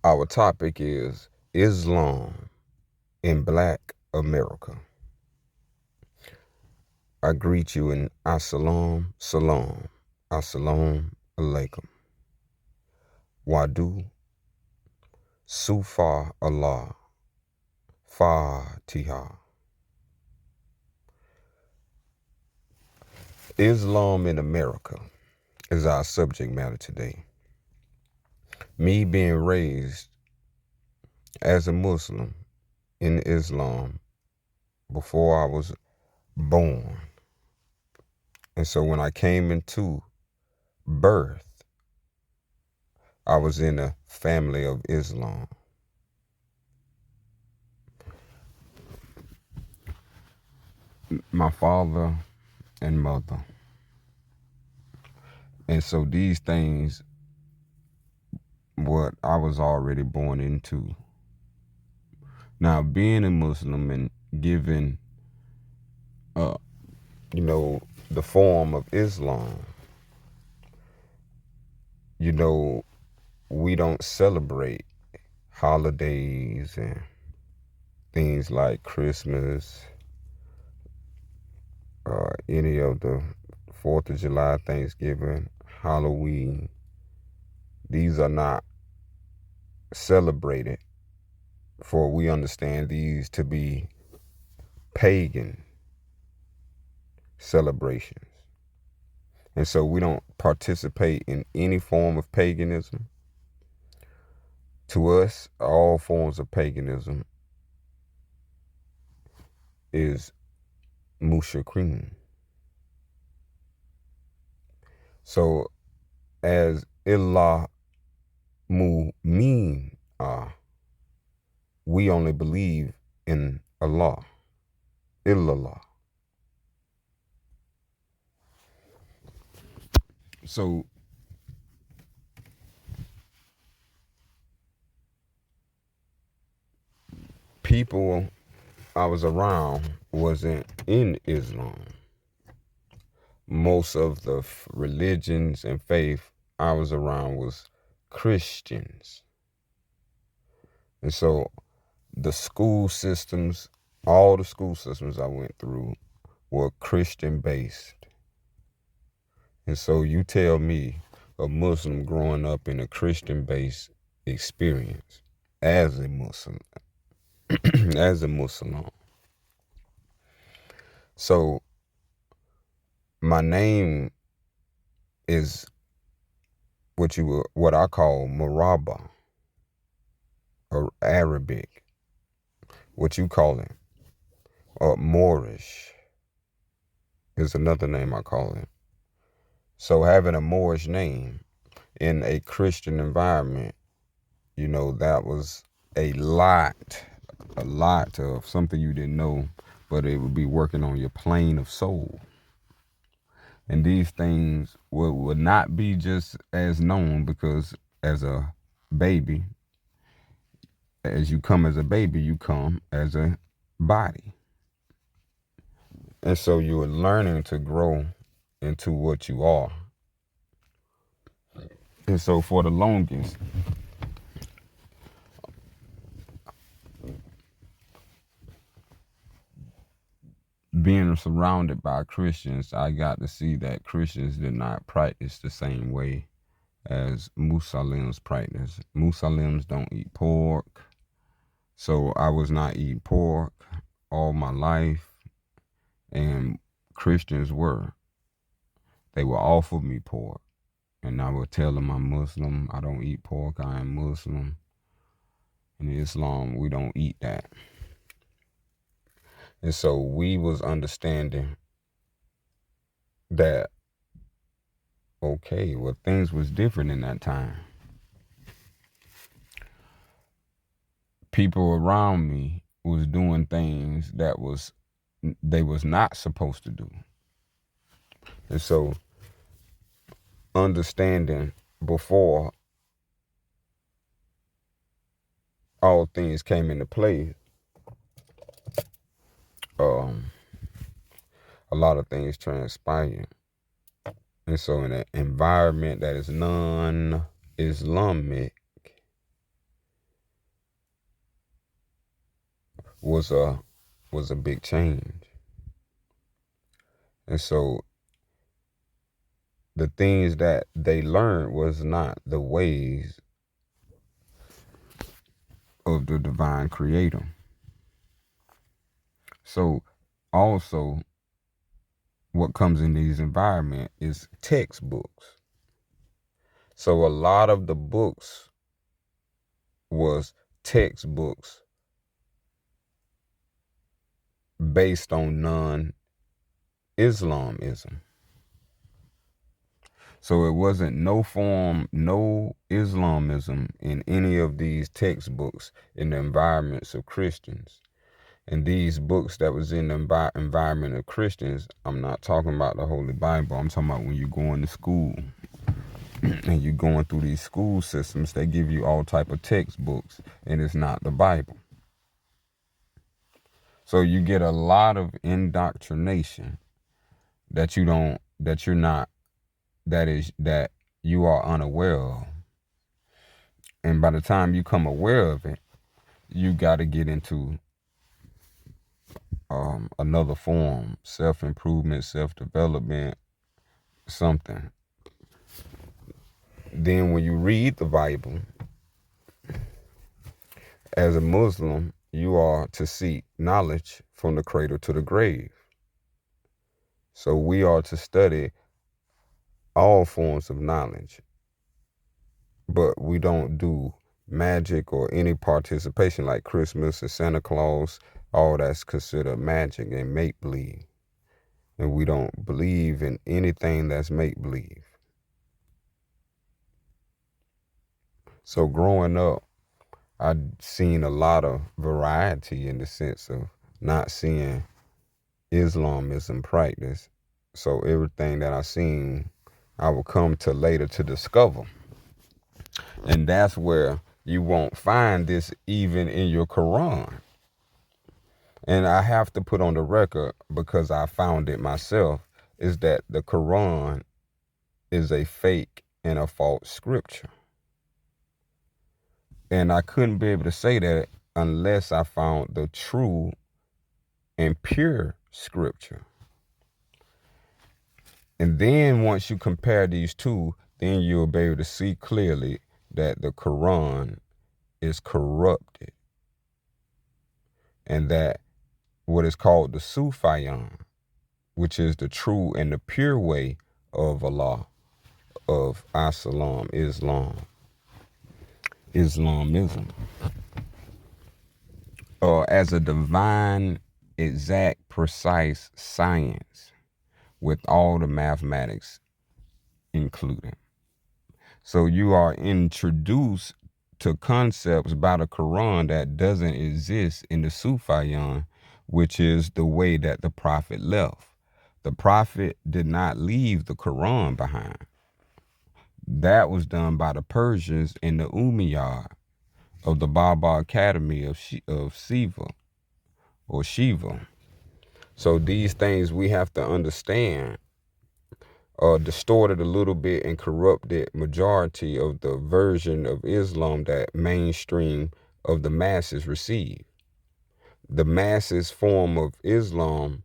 Our topic is Islam in Black America. I greet you in Assalam Salam, Assalam Alaikum, Wadu, Sufa Allah, Fatiha. Islam in America is our subject matter today. Me being raised as a Muslim in Islam before I was born. And so when I came into birth, I was in a family of Islam. My father and mother. And so these things, what I was already born into. Now, being a Muslim and given, the form of Islam, we don't celebrate holidays and things like Christmas, any of the 4th of July, Thanksgiving, Halloween. These are not celebrated, for we understand these to be pagan celebrations. And so we don't participate in any form of paganism. To us, all forms of paganism is mushrikin. So as illah mu'min are, we only believe in Allah, illallah. So people I was around wasn't in Islam. Most of the religions and faith I was around was Christians. And so the school systems, all the school systems I went through were Christian based. And so you tell me, a Muslim growing up in a Christian based experience as a Muslim, as a Muslim. So my name is what I call Maraba, or Arabic. What you call it, Moorish is another name I call it. So having a Moorish name in a Christian environment, that was a lot of something you didn't know, but it would be working on your plane of soul. And these things would not be just as known, because as a baby, as you come as a baby, you come as a body. And so you are learning to grow into what you are. And so for the longest, being surrounded by Christians, I got to see that Christians did not practice the same way as Muslims practice. Muslims don't eat pork. So I was not eating pork all my life, and Christians were. They would offer me pork, and I would tell them I'm Muslim. I don't eat pork. I am Muslim. In Islam, we don't eat that. And so we was understanding that, okay, well, things was different in that time. People around me was doing things that they was not supposed to do. And so understanding before all things came into play, a lot of things transpired. And so in an environment that is non-Islamic, was a big change. And so the things that they learned was not the ways of the divine creator. So also what comes in these environments is textbooks. So a lot of the books was textbooks based on non-Islamism. So it wasn't no Islamism in any of these textbooks in the environments of Christians. And these books that was in the environment of Christians, I'm not talking about the Holy Bible. I'm talking about when you're going to school and you're going through these school systems, they give you all type of textbooks, and it's not the Bible. So you get a lot of indoctrination that you are unaware of. And by the time you come aware of it, you got to get into another form, self-improvement, self-development, something. Then when you read the Bible, as a Muslim, you are to seek knowledge from the cradle to the grave. So we are to study all forms of knowledge, but we don't do magic or any participation like Christmas and Santa Claus. All that's considered magic and make-believe. And we don't believe in anything that's make-believe. So growing up, I've seen a lot of variety in the sense of not seeing Islamism practice. So everything that I seen, I will come to later to discover. And that's where you won't find this even in your Quran. And I have to put on the record, because I found it myself, is that the Quran is a fake and a false scripture. And I couldn't be able to say that unless I found the true and pure scripture. And then once you compare these two, then you'll be able to see clearly that the Quran is corrupted. And that what is called the Sufyan, which is the true and the pure way of Allah, of Islamism, as a divine, exact, precise science with all the mathematics included. So you are introduced to concepts by the Quran that doesn't exist in the Sufyan, which is the way that the Prophet left. The Prophet did not leave the Quran behind. That was done by the Persians and the Umayyad of the Baba Academy of Shiva. So these things we have to understand distorted a little bit and corrupted majority of the version of Islam that mainstream of the masses receive. The masses form of Islam,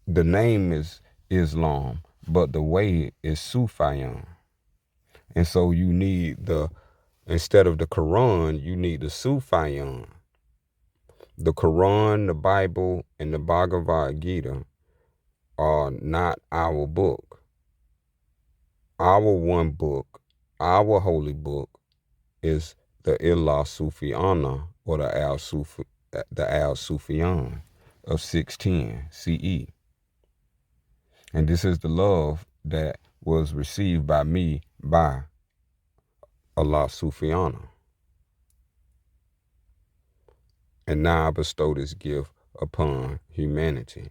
the name is Islam, but the way is Sufyan. And so you need instead of the Quran, you need the Sufyan. The Quran, the Bible, and the Bhagavad Gita are not our book. Our one book, our holy book, is the Ilah Sufyana, or the Al Sufyan of 610 CE. And this is the love that was received by me by Allah Sufyana. And now I bestow this gift upon humanity.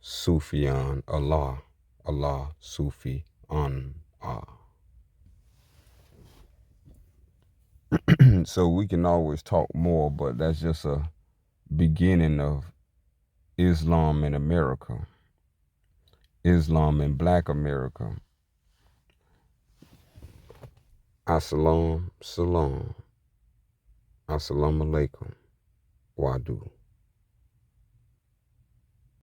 Sufyan Allah, Allah Sufi an Ah. So we can always talk more, but that's just a beginning of Islam in America, Islam in Black America. Assalam, salam, assalamu alaikum. Wadu.